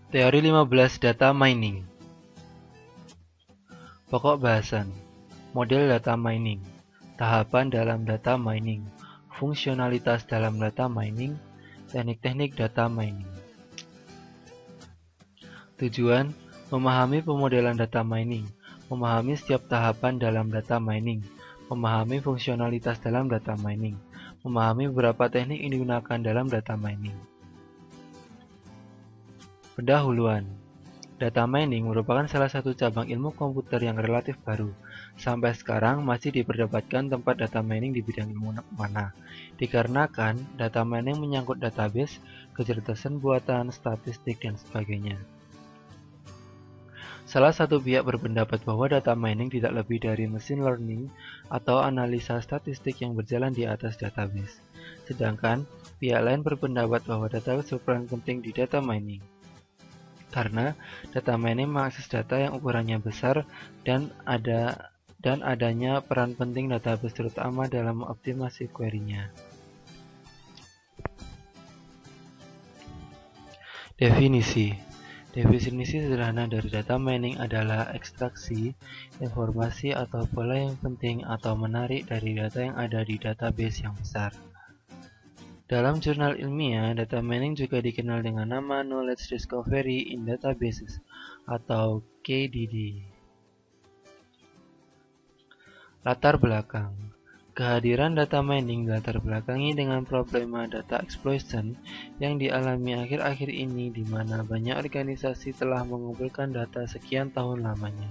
Teori 15 Data Mining. Pokok bahasan. Model data mining. Tahapan dalam data mining. Fungsionalitas dalam data mining. Teknik-teknik data mining. Tujuan: memahami pemodelan data mining, memahami setiap tahapan dalam data mining, memahami fungsionalitas dalam data mining, memahami beberapa teknik yang digunakan dalam data mining. Pendahuluan. Data mining merupakan salah satu cabang ilmu komputer yang relatif baru. Sampai sekarang masih diperdebatkan tempat data mining di bidang ilmu mana. Dikarenakan data mining menyangkut database, kecerdasan buatan, statistik, dan sebagainya. Salah satu pihak berpendapat bahwa data mining tidak lebih dari machine learning atau analisa statistik yang berjalan di atas database. Sedangkan pihak lain berpendapat bahwa database berperan penting di data mining. Karena data mining mengakses data yang ukurannya besar dan adanya peran penting database terutama dalam optimasi query-nya. Definisi sederhana dari data mining adalah ekstraksi informasi atau pola yang penting atau menarik dari data yang ada di database yang besar. Dalam jurnal ilmiah, data mining juga dikenal dengan nama Knowledge Discovery in Databases atau KDD. Latar belakang. Kehadiran data mining dilatar belakangi dengan problema data exploitation yang dialami akhir-akhir ini di mana banyak organisasi telah mengumpulkan data sekian tahun lamanya.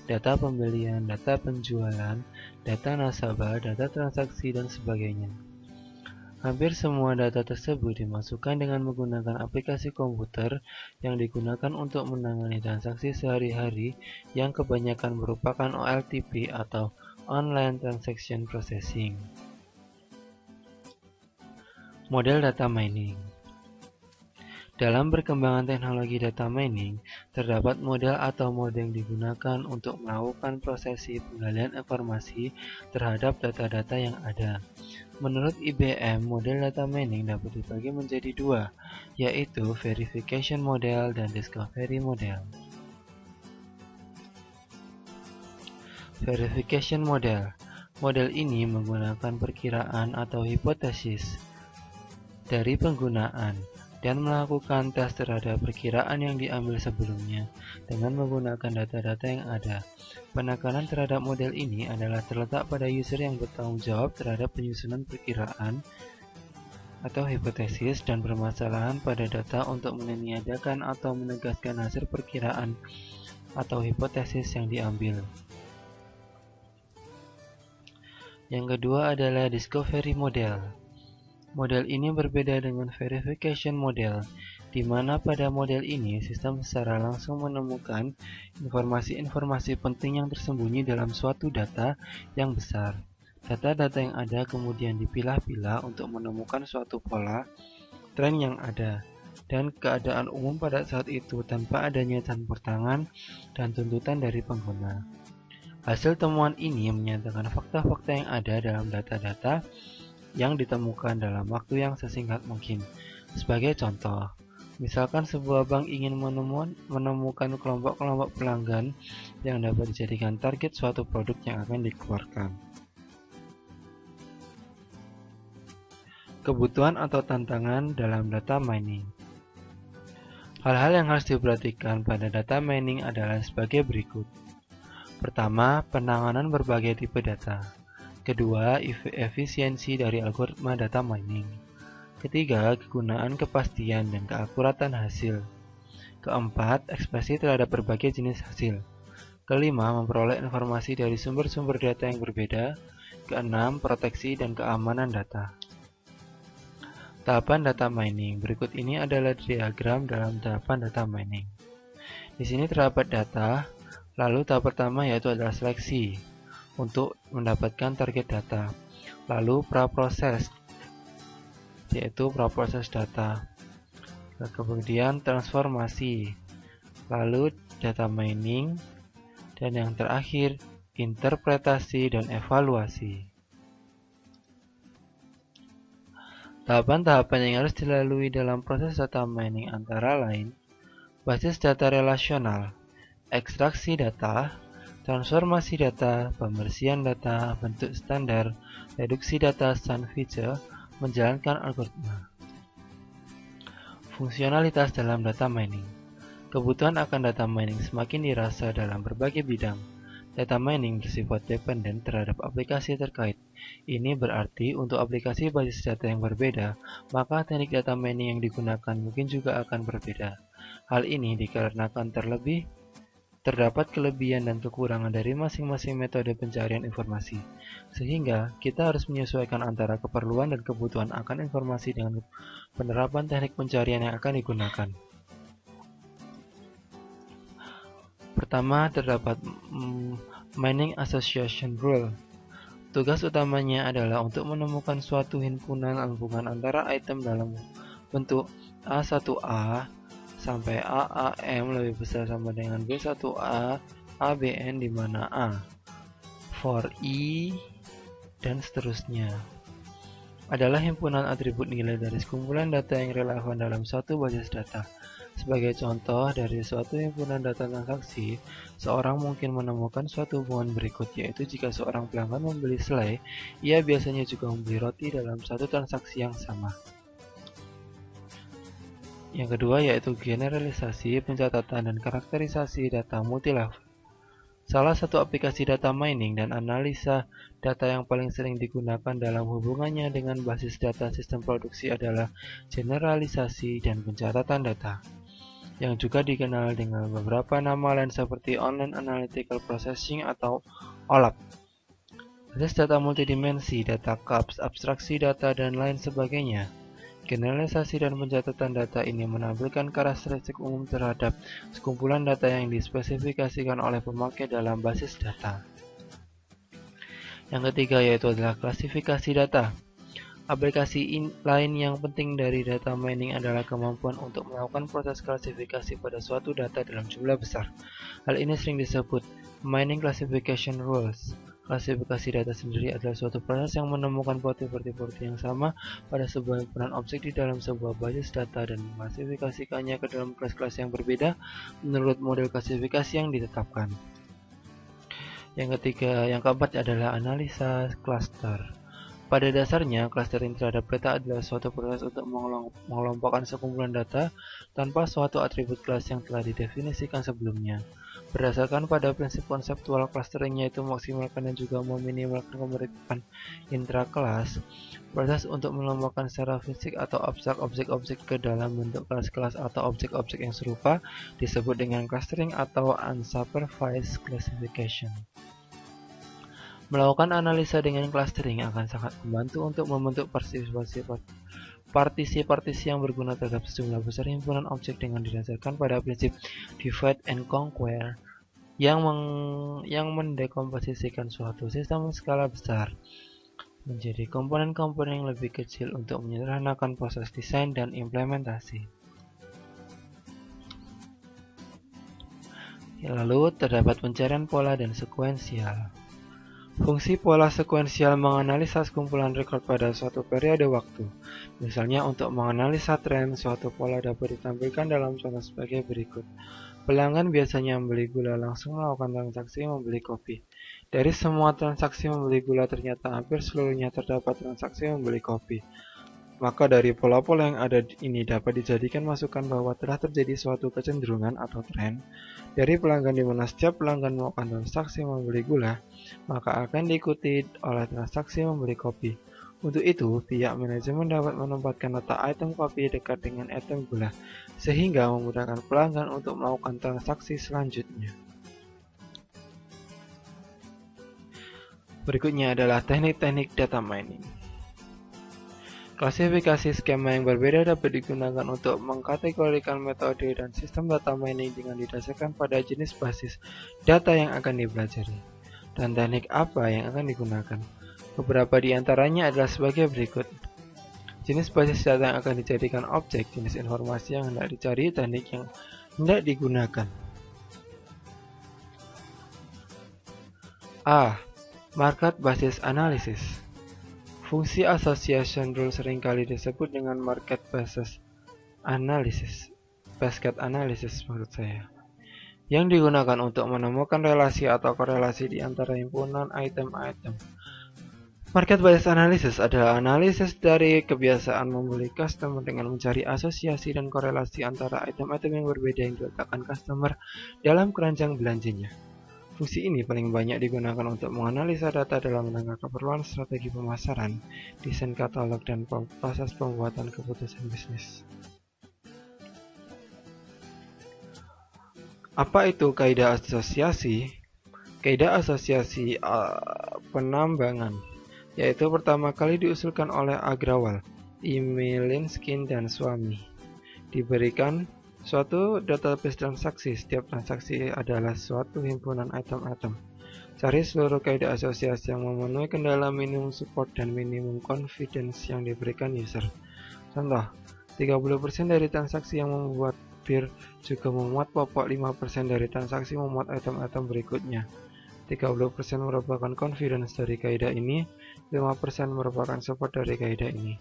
Data pembelian, data penjualan, data nasabah, data transaksi, dan sebagainya. Hampir semua data tersebut dimasukkan dengan menggunakan aplikasi komputer yang digunakan untuk menangani transaksi sehari-hari yang kebanyakan merupakan OLTP atau Online Transaction Processing. Model data mining. Dalam perkembangan teknologi data mining, terdapat model atau mode yang digunakan untuk melakukan prosesi penggalian informasi terhadap data-data yang ada. Menurut IBM, model data mining dapat dibagi menjadi dua, yaitu verification model dan discovery model. Verification model. Model ini menggunakan perkiraan atau hipotesis dari penggunaan dan melakukan tes terhadap perkiraan yang diambil sebelumnya dengan menggunakan data-data yang ada. Penekanan terhadap model ini adalah terletak pada user yang bertanggung jawab terhadap penyusunan perkiraan atau hipotesis dan permasalahan pada data untuk meniadakan atau menegaskan hasil perkiraan atau hipotesis yang diambil. Yang kedua adalah discovery model. Model ini berbeda dengan verification model, di mana pada model ini sistem secara langsung menemukan informasi-informasi penting yang tersembunyi dalam suatu data yang besar. Data-data yang ada kemudian dipilah-pilah untuk menemukan suatu pola, tren yang ada, dan keadaan umum pada saat itu tanpa adanya campur tangan dan tuntutan dari pengguna. Hasil temuan ini menyatakan fakta-fakta yang ada dalam data-data yang ditemukan dalam waktu yang sesingkat mungkin. Sebagai contoh, misalkan sebuah bank ingin menemukan kelompok-kelompok pelanggan yang dapat dijadikan target suatu produk yang akan dikeluarkan. Kebutuhan atau tantangan dalam data mining. Hal-hal yang harus diperhatikan pada data mining adalah sebagai berikut. Pertama, penanganan berbagai tipe data. Kedua, efisiensi dari algoritma data mining. Ketiga, kegunaan kepastian dan keakuratan hasil. Keempat, ekspresi terhadap berbagai jenis hasil. Kelima, memperoleh informasi dari sumber-sumber data yang berbeda. Keenam, proteksi dan keamanan data. Tahapan data mining. Berikut ini adalah diagram dalam tahapan data mining. Di sini terdapat data, lalu tahap pertama yaitu adalah seleksi untuk mendapatkan target data, lalu praproses yaitu praproses data, kemudian transformasi, lalu data mining, dan yang terakhir interpretasi dan evaluasi. Tahapan-tahapan yang harus dilalui dalam proses data mining antara lain basis data relasional, ekstraksi data, transformasi data, pembersihan data, bentuk standar, reduksi data, stand feature, menjalankan algoritma. Fungsionalitas dalam data mining. Kebutuhan akan data mining semakin dirasa dalam berbagai bidang. Data mining bersifat dependen terhadap aplikasi terkait. Ini berarti untuk aplikasi basis data yang berbeda, maka teknik data mining yang digunakan mungkin juga akan berbeda. Hal ini dikarenakan terdapat kelebihan dan kekurangan dari masing-masing metode pencarian informasi, sehingga kita harus menyesuaikan antara keperluan dan kebutuhan akan informasi dengan penerapan teknik pencarian yang akan digunakan. Pertama, terdapat Mining Association Rule. Tugas utamanya adalah untuk menemukan suatu himpunan antara item dalam bentuk A1A sampai AAM lebih besar sama dengan B1A, ABN di mana A, for I, dan seterusnya. Adalah himpunan atribut nilai dari sekumpulan data yang relevan dalam suatu basis data. Sebagai contoh, dari suatu himpunan data transaksi, seorang mungkin menemukan suatu hubungan berikut, yaitu jika seorang pelanggan membeli selai, ia biasanya juga membeli roti dalam satu transaksi yang sama. Yang kedua yaitu generalisasi, pencatatan, dan karakterisasi data multilevel. Salah satu aplikasi data mining dan analisa data yang paling sering digunakan dalam hubungannya dengan basis data sistem produksi adalah generalisasi dan pencatatan data, yang juga dikenal dengan beberapa nama lain seperti Online Analytical Processing atau OLAP. Basis data multidimensi, data cups, abstraksi data, dan lain sebagainya. Generalisasi dan pencatatan data ini menampilkan karakteristik umum terhadap sekumpulan data yang dispesifikasikan oleh pemakai dalam basis data. Yang ketiga yaitu adalah klasifikasi data. Aplikasi lain yang penting dari data mining adalah kemampuan untuk melakukan proses klasifikasi pada suatu data dalam jumlah besar. Hal ini sering disebut mining classification rules. Klasifikasi data sendiri adalah suatu proses yang menemukan properti-properti yang sama pada sebuah himpunan objek di dalam sebuah basis data dan mengklasifikasikannya ke dalam kelas-kelas yang berbeda menurut model klasifikasi yang ditetapkan. Yang keempat adalah analisa cluster. Pada dasarnya, clustering terhadap data adalah suatu proses untuk mengelompokkan sekumpulan data tanpa suatu atribut kelas yang telah didefinisikan sebelumnya. Berdasarkan pada prinsip konseptual clustering yaitu memaksimalkan dan juga meminimalkan kemerdekaan intra-kelas, proses untuk mengelompokkan secara fisik atau abstrak objek-objek ke dalam bentuk kelas-kelas atau objek-objek yang serupa disebut dengan clustering atau unsupervised classification. Melakukan analisa dengan clustering akan sangat membantu untuk membentuk partisi-partisi yang berguna terhadap sejumlah besar himpunan objek dengan didasarkan pada prinsip divide and conquer yang mendekomposisikan suatu sistem skala besar menjadi komponen-komponen yang lebih kecil untuk menyederhanakan proses desain dan implementasi. Lalu terdapat pencarian pola dan sekuensial. Fungsi pola sekuensial menganalisa sekumpulan rekod pada suatu periode waktu. Misalnya untuk menganalisa tren, suatu pola dapat ditampilkan dalam contoh sebagai berikut. Pelanggan biasanya membeli gula langsung melakukan transaksi membeli kopi. Dari semua transaksi membeli gula ternyata hampir seluruhnya terdapat transaksi membeli kopi. Maka dari pola-pola yang ada ini dapat dijadikan masukan bahwa telah terjadi suatu kecenderungan atau tren dari pelanggan di mana setiap pelanggan melakukan transaksi membeli gula, maka akan diikuti oleh transaksi membeli kopi. Untuk itu, pihak manajemen dapat menempatkan letak item kopi dekat dengan item gula, sehingga memudahkan pelanggan untuk melakukan transaksi selanjutnya. Berikutnya adalah teknik-teknik data mining. Klasifikasi skema yang berbeda dapat digunakan untuk mengkategorikan metode dan sistem data mining dengan didasarkan pada jenis basis data yang akan dipelajari dan teknik apa yang akan digunakan. Beberapa di antaranya adalah sebagai berikut. Jenis basis data yang akan dijadikan objek, jenis informasi yang hendak dicari, teknik yang hendak digunakan. A. Market Basis Analysis. Fungsi association rule seringkali disebut dengan market basis analysis. basket analysis maksud saya, yang digunakan untuk menemukan relasi atau korelasi di antara himpunan item-item. Market Based Analysis adalah analisis dari kebiasaan membeli customer dengan mencari asosiasi dan korelasi antara item-item yang berbeda yang diletakkan customer dalam keranjang belanjanya. Fungsi ini paling banyak digunakan untuk menganalisa data dalam rangka keperluan strategi pemasaran, desain katalog, dan proses pembuatan keputusan bisnis. Apa itu kaidah asosiasi? Kaidah asosiasi penambangan, yaitu pertama kali diusulkan oleh Agrawal, Milinski, dan Swamy. Diberikan suatu database transaksi. Setiap transaksi adalah suatu himpunan item-item. Cari seluruh kaidah asosiasi yang memenuhi kendala minimum support dan minimum confidence yang diberikan user. Contoh, 30% dari transaksi yang membuat bir juga memuat pokok, 5% dari transaksi memuat item-item berikutnya. 30% merupakan confidence dari kaidah ini, 5% merupakan support dari kaidah ini.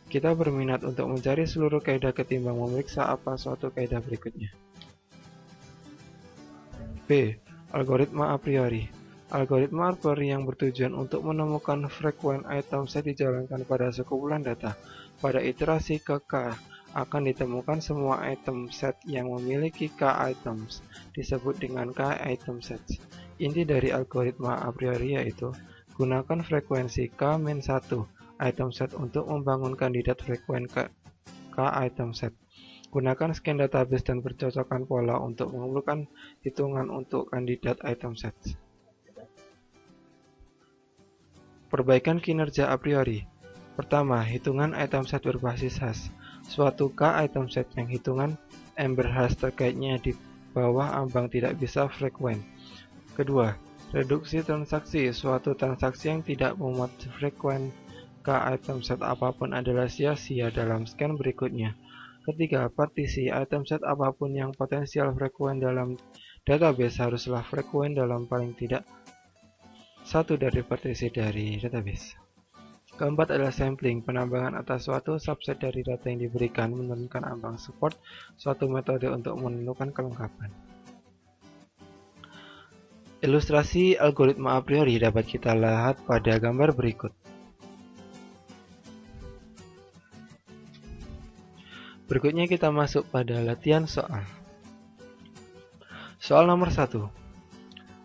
Kita berminat untuk mencari seluruh kaidah ketimbang memeriksa apa suatu kaidah berikutnya. B. Algoritma a priori. Algoritma a priori yang bertujuan untuk menemukan frekuensi item set dijalankan pada sekumpulan data. Pada iterasi ke K, akan ditemukan semua item set yang memiliki K items, disebut dengan K item sets. Inti dari algoritma a priori yaitu gunakan frekuensi K-1 item set untuk membangun kandidat frekuensi K item set. Gunakan scan database dan percocokan pola untuk mengumpulkan hitungan untuk kandidat item set. Perbaikan kinerja a priori. Pertama, hitungan item set berbasis hash. Suatu K item set yang hitungan Ember hash terkaitnya di bawah ambang tidak bisa frekuen. Kedua, reduksi transaksi. Suatu transaksi yang tidak memuat frekuen K item set apapun adalah sia-sia dalam scan berikutnya. Ketiga, partisi. Item set apapun yang potensial frekuen dalam database haruslah frekuen dalam paling tidak satu dari partisi dari database. Keempat adalah sampling, penambangan atas suatu subset dari data yang diberikan, menurunkan ambang support, suatu metode untuk menentukan kelengkapan. Ilustrasi algoritma a priori dapat kita lihat pada gambar berikut. Berikutnya kita masuk pada latihan soal. Soal nomor 1.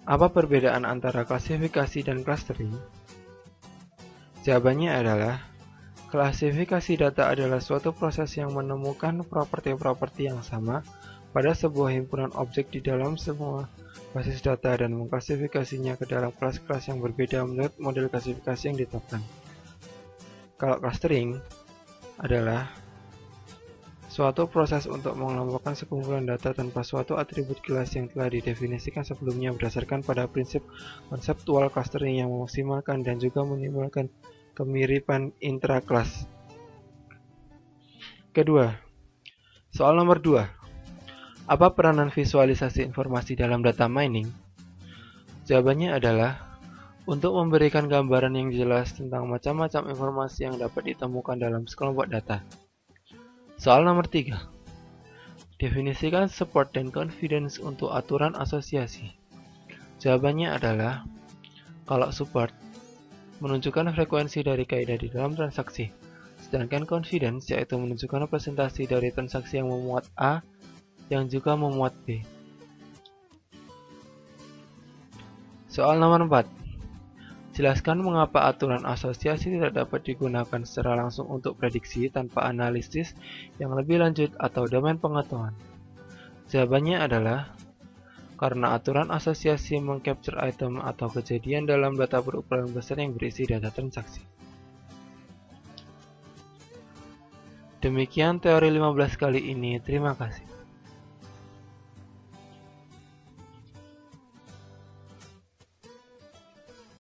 Apa perbedaan antara klasifikasi dan clustering? Jawabannya adalah, klasifikasi data adalah suatu proses yang menemukan properti-properti yang sama pada sebuah himpunan objek di dalam semua basis data dan mengklasifikasinya ke dalam kelas-kelas yang berbeda menurut model klasifikasi yang ditetapkan. Kalau clustering adalah suatu proses untuk mengelompokkan sekumpulan data tanpa suatu atribut kelas yang telah didefinisikan sebelumnya berdasarkan pada prinsip konseptual clustering yang memaksimalkan dan juga menimbulkan kemiripan intra-kelas. Kedua, soal nomor 2. Apa peranan visualisasi informasi dalam data mining? Jawabannya adalah untuk memberikan gambaran yang jelas tentang macam-macam informasi yang dapat ditemukan dalam sekelompok data. Soal nomor 3. Definisikan support dan confidence untuk aturan asosiasi. Jawabannya adalah, kalau support menunjukkan frekuensi dari kaidah di dalam transaksi, sedangkan confidence yaitu menunjukkan representasi dari transaksi yang memuat A yang juga memuat B. Soal nomor 4. Jelaskan mengapa aturan asosiasi tidak dapat digunakan secara langsung untuk prediksi tanpa analisis yang lebih lanjut atau domain pengetahuan. Jawabannya adalah, karena aturan asosiasi mengcapture item atau kejadian dalam data berukuran besar yang berisi data transaksi. Demikian teori 15 kali ini, terima kasih.